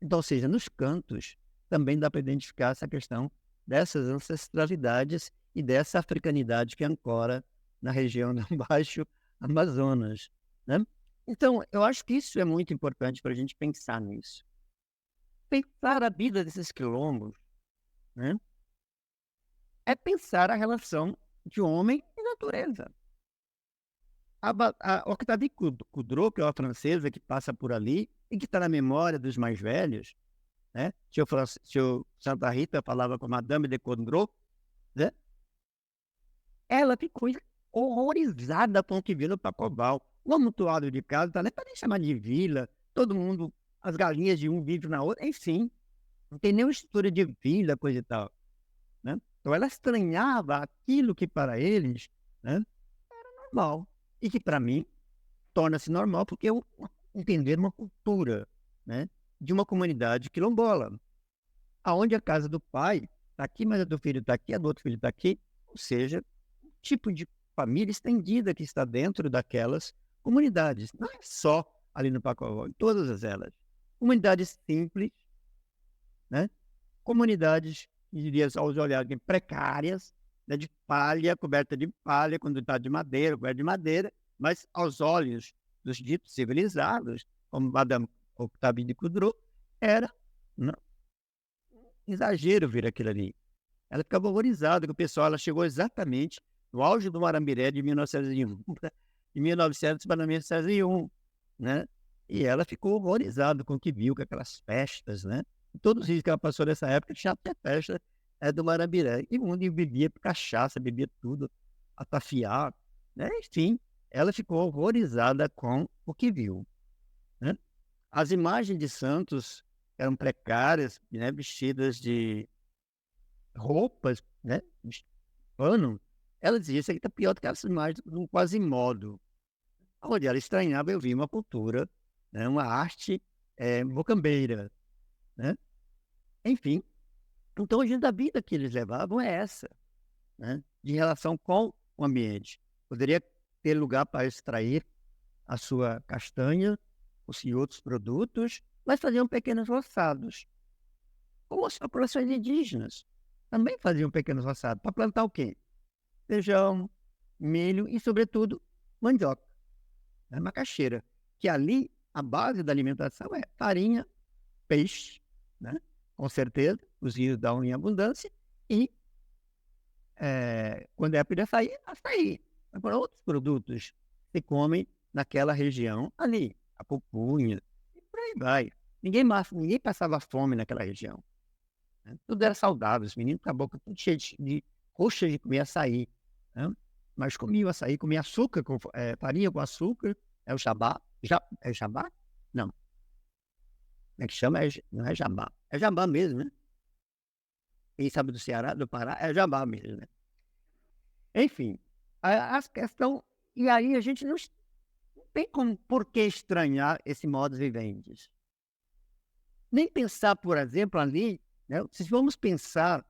Então, ou seja, nos cantos também dá para identificar essa questão dessas ancestralidades e dessa africanidade que ancora na região do Baixo Amazonas, né? Então, eu acho que isso é muito importante para a gente pensar nisso. Pensar a vida desses quilombos, né? É pensar a relação de homem e natureza. A Octavie Coudreau, que é uma francesa que passa por ali e que está na memória dos mais velhos, né? Tio Santa Rita falava com Madame de Coudreau, né? Ela ficou horrorizada com o que viu no Pacobal. O amontoado de casa, tá nem para nem chamar de vila, todo mundo, as galinhas de um vivem na outra, enfim, não tem nenhuma estrutura de vila, coisa e tal, né? Então ela estranhava aquilo que para eles, né, era normal e que para mim torna-se normal porque eu entender uma cultura, né, de uma comunidade quilombola, aonde a casa do pai está aqui, mas a do filho está aqui, a do outro filho está aqui, ou seja, um tipo de família estendida que está dentro daquelas comunidades, não é só ali no Pacobal, em todas elas. Comunidades simples, né? Comunidades, diria aos olhares, precárias, né? De palha, coberta de palha, quando está de madeira, coberta de madeira, mas aos olhos dos ditos civilizados, como Madame Octavie de Coudreau, era um exagero ver aquilo ali. Ela ficava horrorizada com o pessoal, ela chegou exatamente no auge do Marambiré de 1901, de 1900 para 1901, né? E ela ficou horrorizada com o que viu, com aquelas festas, né? Todos os dias que ela passou nessa época, tinha até festa do Marambiré. E o mundo bebia cachaça, bebia tudo, atafiar, né? Enfim, ela ficou horrorizada com o que viu, né? As imagens de santos eram precárias, né? Vestidas de roupas, né? De pano. Ela dizia, isso aqui está pior do que as imagens do Quasimodo. Onde ela estranhava, eu vi uma cultura, né? Uma arte mocambeira, né? Enfim, então a vida que eles levavam é essa, né? De relação com o ambiente. Poderia ter lugar para extrair a sua castanha, os outros produtos, mas faziam pequenos roçados. Como as populações indígenas também faziam pequenos roçados. Para plantar o quê? Feijão, milho e, sobretudo, mandioca, né? Macaxeira. Que ali a base da alimentação é farinha, peixe, né? Com certeza, os rios dão em abundância, e quando é para açaí. Agora, outros produtos se comem naquela região ali, a pupunha, e por aí vai. Ninguém passava fome naquela região, né? Tudo era saudável, os meninos com a boca tudo cheio de coxa de comer açaí, né? Mas comiam açaí, comiam açúcar, farinha com açúcar, é o jabá. É jabá? Não. Como é que chama? Não é jabá. É jabá mesmo, né? Quem sabe do Ceará, do Pará, é jabá mesmo, né? Enfim, a questão... E aí a gente não tem por que estranhar esse modus vivendi. Nem pensar, por exemplo, ali, né, se vamos pensar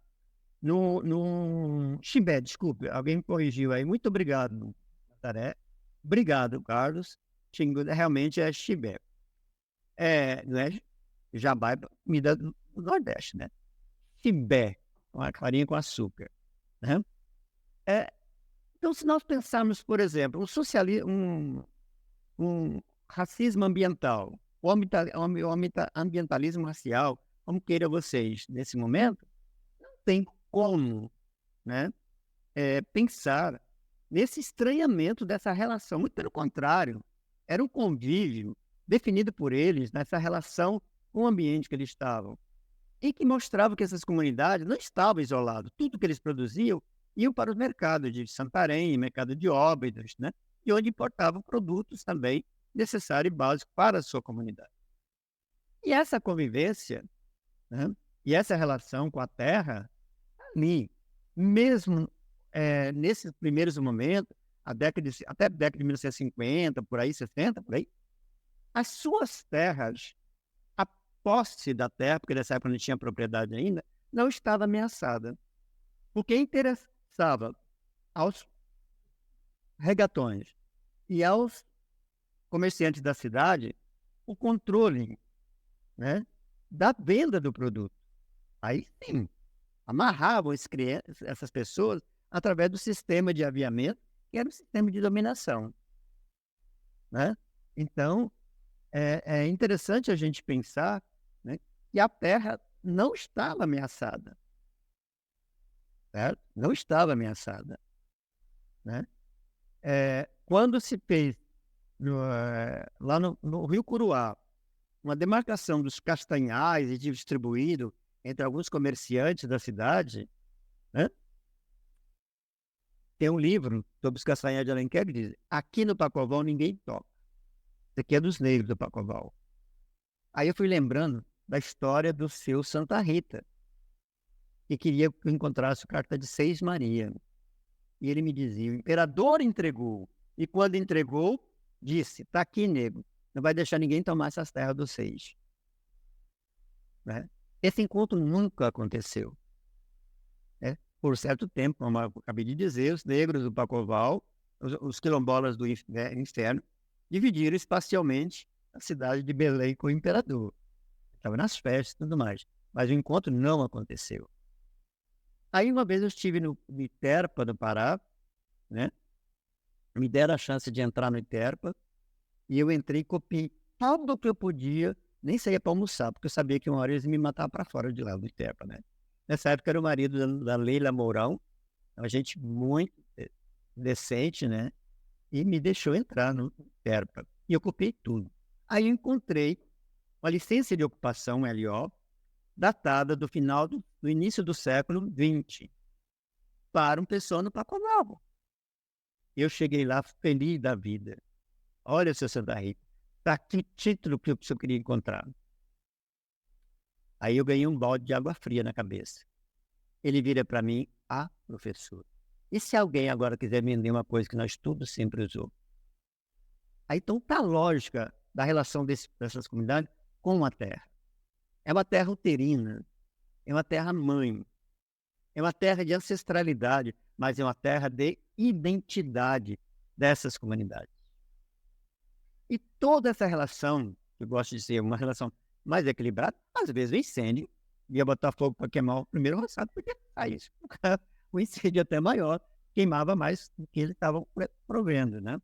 no Chibé, desculpe, alguém me corrigiu aí. Muito obrigado, Nazaré. Obrigado, Carlos. Realmente é Chibé. Não é Jabá, é comida do Nordeste, né? Chibé, uma farinha com açúcar, né? Então, se nós pensarmos, por exemplo, um racismo ambiental, o ambientalismo racial, como queiram vocês, nesse momento, não tem como, né, pensar nesse estranhamento dessa relação. Muito pelo contrário, era um convívio definido por eles nessa relação com o ambiente que eles estavam, e que mostrava que essas comunidades não estavam isoladas. Tudo que eles produziam iam para os mercados de Santarém, mercado de Óbidos, né? E onde importavam produtos também necessários e básicos para a sua comunidade. E essa convivência, né, e essa relação com a terra, ali, mesmo nesses primeiros momentos, até a década de 1950, por aí, 60, por aí, as suas terras, a posse da terra, porque nessa época não tinha propriedade ainda, não estava ameaçada. Porque interessava aos regatões e aos comerciantes da cidade o controle, né, da venda do produto. Aí sim, amarravam essas pessoas através do sistema de aviamento, que era um sistema de dominação, né? Então, é interessante a gente pensar, né, que a terra não estava ameaçada, certo? Não estava ameaçada, né? Quando se fez lá no Rio Curuá uma demarcação dos castanhais e distribuído entre alguns comerciantes da cidade, né? Tem um livro sobre os castanhais de Alenquer que diz: aqui no Pacoval ninguém toca. Isso aqui é dos negros do Pacoval. Aí eu fui lembrando da história do seu Santa Rita, que queria que eu encontrasse a carta de Seis Maria. E ele me dizia: o imperador entregou. E quando entregou, disse: tá aqui, nego, não vai deixar ninguém tomar essas terras dos Seis. Né? Esse encontro nunca aconteceu. Né? Por certo tempo, como eu acabei de dizer, os negros do Pacoval, os quilombolas do inferno, dividiram espacialmente a cidade de Belém com o imperador. Estava nas festas e tudo mais. Mas o encontro não aconteceu. Aí uma vez eu estive no Iterpa, do Pará, né? Me deram a chance de entrar no Iterpa, e eu entrei e copiei tudo o que eu podia, nem saía para almoçar, porque eu sabia que uma hora eles iam me matar para fora de lá do Iterpa, né? Nessa época era o marido da Leila Mourão, uma gente muito decente, né? E me deixou entrar no Iterpa. E eu copiei tudo. Aí eu encontrei uma licença de ocupação, LO, datada do início do século XX, para um pessoal no Pacoval. Eu cheguei lá feliz da vida. Olha, seu Santa Rita, tá aqui o título que eu queria encontrar. Aí eu ganhei um balde de água fria na cabeça. Ele vira para mim: professor, e se alguém agora quiser vender uma coisa que nós tudo sempre usou? Aí então tá a lógica da relação dessas comunidades com a terra. É uma terra uterina, é uma terra mãe, é uma terra de ancestralidade, mas é uma terra de identidade dessas comunidades. E toda essa relação, eu gosto de ser uma relação mais equilibrada, às vezes o incêndio ia botar fogo para queimar o primeiro roçado, porque isso. O incêndio até maior, queimava mais do que eles estavam provendo, né?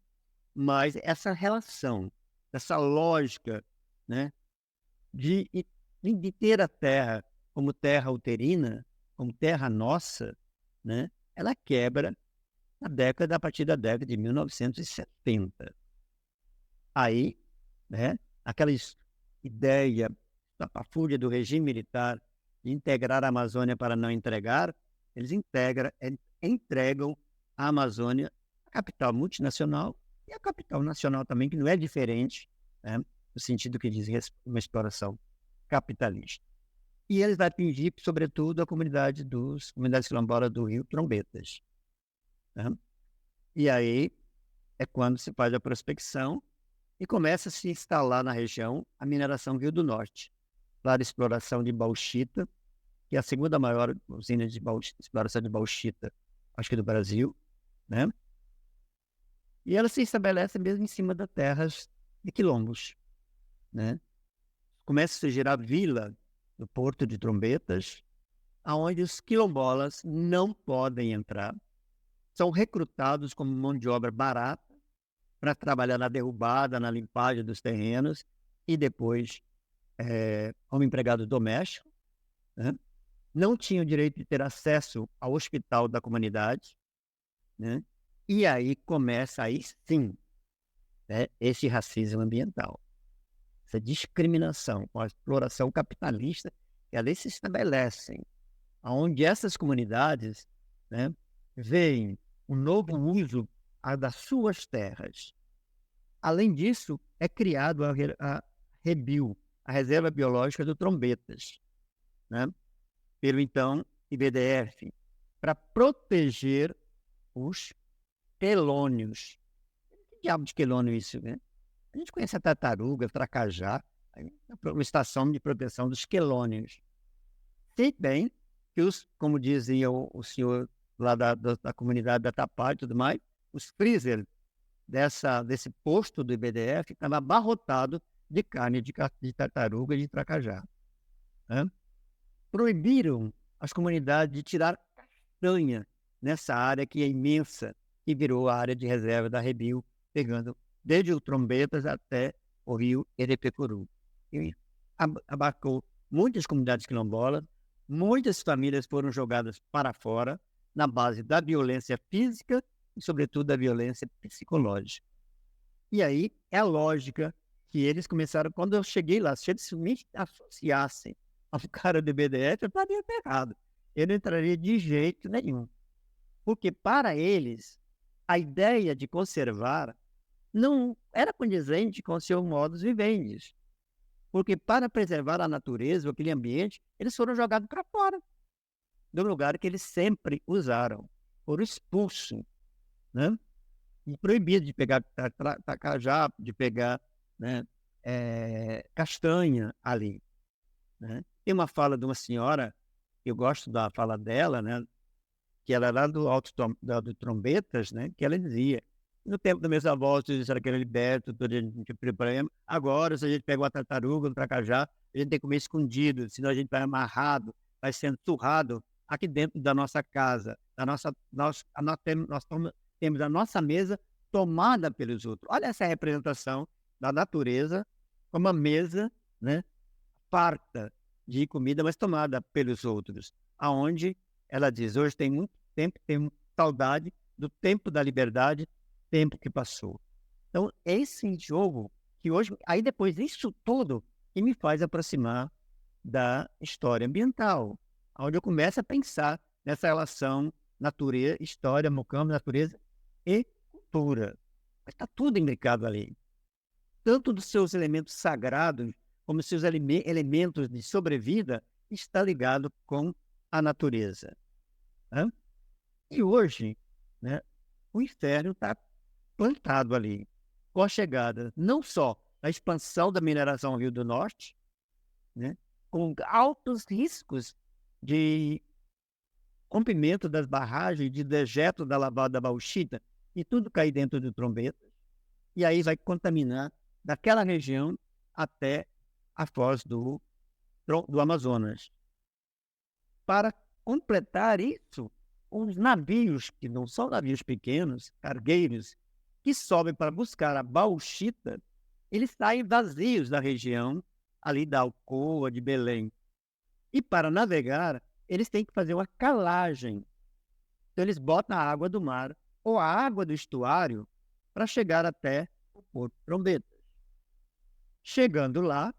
Mas essa relação, essa lógica, né, de ter a terra como terra uterina, como terra nossa, né, ela quebra a partir da década de 1970. Aí, né, aquela ideia estapafúrdia do regime militar de integrar a Amazônia para não entregar, eles entregam a Amazônia, a capital multinacional, e a capital nacional também, que não é diferente, né, no sentido que diz uma exploração capitalista. E eles vão atingir, sobretudo, a comunidades quilombolas do Rio Trombetas. Né? E aí é quando se faz a prospecção e começa a se instalar na região a mineração Rio do Norte, para a exploração de bauxita, que é a segunda maior usina de exploração de bauxita, acho que do Brasil, né? E ela se estabelece mesmo em cima das terras de quilombos, né? Começa a surgir a vila do Porto de Trombetas, aonde os quilombolas não podem entrar, são recrutados como mão de obra barata para trabalhar na derrubada, na limpagem dos terrenos e depois como empregado doméstico, né? Não tinham direito de ter acesso ao hospital da comunidade, né? E aí começa, aí sim, né, esse racismo ambiental, essa discriminação com a exploração capitalista que ali se estabelecem, onde essas comunidades, né, veem um novo uso das suas terras. Além disso, é criado a REBIL, a Reserva Biológica do Trombetas, né, pelo então IBDF, para proteger os quelônios. Que diabo de quelônio é isso, né? A gente conhece a tartaruga, tracajá, uma estação de proteção dos quelônios. Se bem que como dizia o senhor lá da comunidade da Tapá e tudo mais, os freezer desse posto do IBDF estava abarrotado de carne de tartaruga e de tracajá, né? Proibiram as comunidades de tirar castanha nessa área que é imensa, que virou a área de reserva da REBIL, pegando desde o Trombetas até o rio Erepecuru. E abarcou muitas comunidades quilombolas, muitas famílias foram jogadas para fora na base da violência física e, sobretudo, da violência psicológica. E aí é a lógica que eles começaram, quando eu cheguei lá, se eles me associassem ao cara do BDF, eu estaria errado. Eu não entraria de jeito nenhum. Porque para eles, a ideia de conservar não era condizente com o seu modus vivendi. Porque para preservar a natureza, aquele ambiente, eles foram jogados para fora do lugar que eles sempre usaram. Foram expulsos, né? E proibido de pegar tacajá, de pegar, né, castanha ali, né? Tem uma fala de uma senhora, eu gosto da fala dela, né, que ela era do do Trombetas, né, que ela dizia: no tempo dos meus avós, eles disseram que era liberto, todo dia não tinha problema. Agora, se a gente pega uma tartaruga, um tracajá, a gente tem que comer escondido, senão a gente vai amarrado, vai sendo surrado aqui dentro da nossa casa. Nós temos a nossa mesa tomada pelos outros. Olha essa representação da natureza como uma mesa, né, farta de comida, mas tomada pelos outros. Aonde ela diz: hoje tem muito tempo, tenho saudade do tempo da liberdade, tempo que passou. Então, esse jogo que hoje, aí depois disso tudo, que me faz aproximar da história ambiental, onde eu começo a pensar nessa relação natureza, história, mocambo, natureza e cultura. Mas está tudo imbricado ali. Tanto dos seus elementos sagrados, como dos seus elementos de sobrevida, está ligado com a natureza, né? E hoje, né, o inferno está plantado ali, com a chegada não só da expansão da mineração Rio do Norte, né, com altos riscos de rompimento das barragens, de dejeto da lavada da bauxita, e tudo cair dentro do Trombetas, e aí vai contaminar daquela região até a foz do Amazonas. Para completar isso, os navios, que não são navios pequenos, cargueiros, que sobem para buscar a bauxita, eles saem vazios da região, ali da Alcoa, de Belém. E para navegar, eles têm que fazer uma calagem. Então, eles botam a água do mar ou a água do estuário para chegar até o Porto de Trombetas. Chegando lá,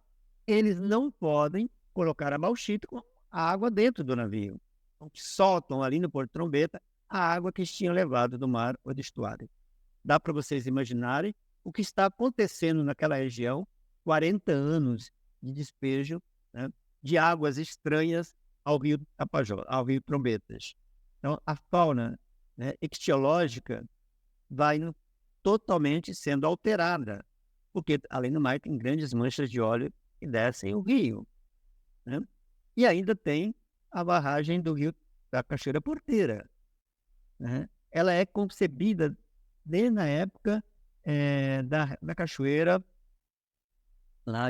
eles não podem colocar a bauxita com a água dentro do navio. Então, soltam ali no Porto de Trombeta a água que eles tinham levado do mar ou do estuário. Dá para vocês imaginarem o que está acontecendo naquela região, 40 anos de despejo, né, de águas estranhas ao rio Tapajós, ao rio Trombetas. Então, a fauna, né, ictiológica vai totalmente sendo alterada. porque, além do mar, tem grandes manchas de óleo que descem o rio, né? E ainda tem a barragem do rio da Cachoeira Porteira, né? Ela é concebida desde a época da cachoeira lá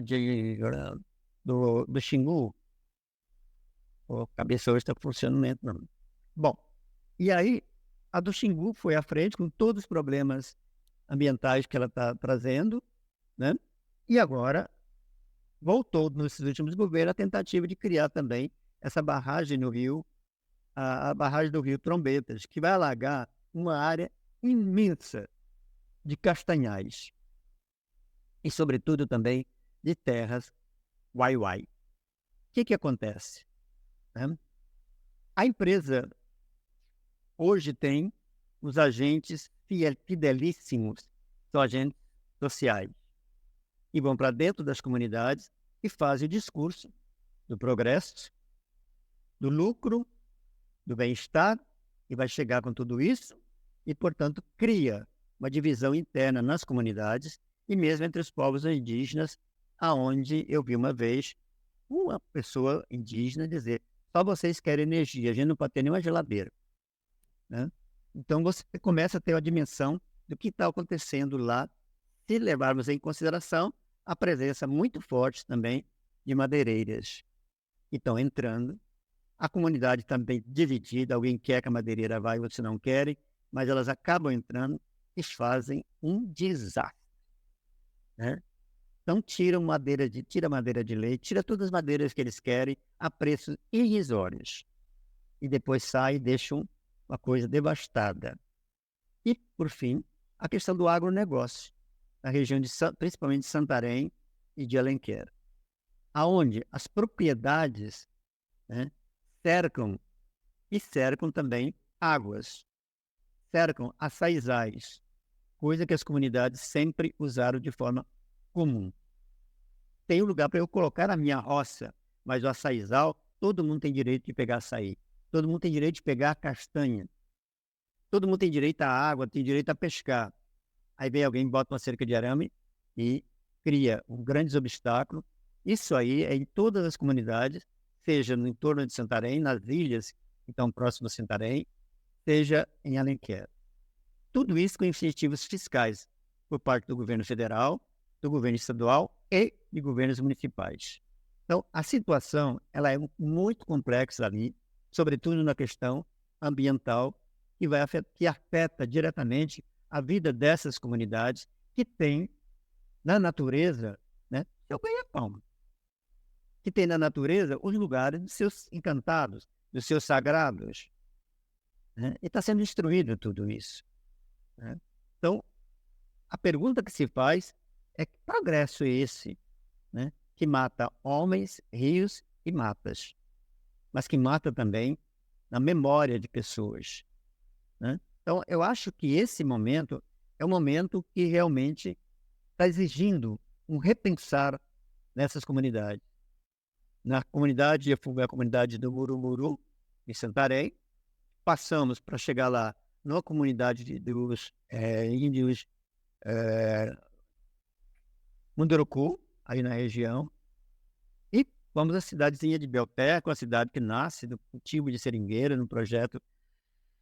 do Xingu. O cabeça hoje está funcionando não. Bom, e aí a do Xingu foi à frente com todos os problemas ambientais que ela está trazendo, né? E agora voltou nesses últimos governos a tentativa de criar também essa barragem no rio, a barragem do rio Trombetas, que vai alagar uma área imensa de castanhais e, sobretudo, também de terras Wai-Wai. O que acontece, né? A empresa hoje tem os agentes fidelíssimos, são agentes sociais, e vão para dentro das comunidades e fazem o discurso do progresso, do lucro, do bem-estar, e vai chegar com tudo isso e, portanto, cria uma divisão interna nas comunidades e mesmo entre os povos indígenas, aonde eu vi uma vez uma pessoa indígena dizer: só vocês querem energia, a gente não pode ter nenhuma geladeira, né? Então você começa a ter a dimensão do que está acontecendo lá, se levarmos em consideração a presença muito forte também de madeireiras que estão entrando. A comunidade também dividida, alguém quer que a madeireira vá e outros não querem, mas elas acabam entrando e fazem um desastre, né? Então tira madeira de leite, tira todas as madeiras que eles querem a preços irrisórios. E depois sai e deixam uma coisa devastada. E, por fim, a questão do agronegócio, na região principalmente de Santarém e de Alenquer, aonde as propriedades, né, cercam também águas, cercam açaizais, coisa que as comunidades sempre usaram de forma comum. Tem um lugar para eu colocar a minha roça, mas o açaizal, todo mundo tem direito de pegar açaí, todo mundo tem direito de pegar castanha, todo mundo tem direito à água, tem direito a pescar. Aí vem alguém, bota uma cerca de arame e cria um grande obstáculo. Isso aí é em todas as comunidades, seja no entorno de Santarém, nas ilhas que estão próximas a Santarém, seja em Alenquer. Tudo isso com incentivos fiscais por parte do governo federal, do governo estadual e de governos municipais. Então, a situação ela é muito complexa ali, sobretudo na questão ambiental, que afeta diretamente a vida dessas comunidades que têm na natureza, né, seu ganha-pão, que tem na natureza os lugares dos seus encantados, dos seus sagrados, né? E está sendo destruído tudo isso, né? Então, a pergunta que se faz é que progresso é esse, né, que mata homens, rios e matas, mas que mata também na memória de pessoas, né? Então, eu acho que esse momento é um momento que realmente está exigindo um repensar nessas comunidades. Na comunidade, eu fui a comunidade do Murumuru, em Santarém, passamos para chegar lá na comunidade dos índios Munduruku, aí na região, e vamos à cidadezinha de Belterra, uma cidade que nasce do cultivo de seringueira, no projeto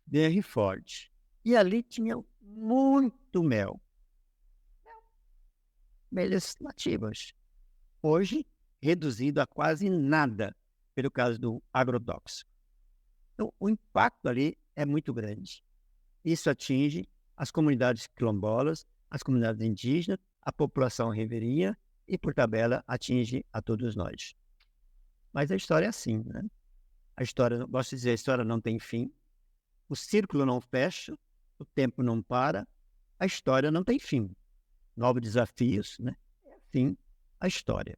de Henry Ford. E ali tinha muito mel. Melhas nativas. Hoje, reduzido a quase nada pelo caso do agrotóxico. Então, o impacto ali é muito grande. Isso atinge as comunidades quilombolas, as comunidades indígenas, a população ribeirinha e, por tabela, atinge a todos nós. Mas a história é assim, né? A história, gosto de dizer, a história não tem fim, o círculo não fecha, o tempo não para, a história não tem fim. Novos desafios, né? É assim a história.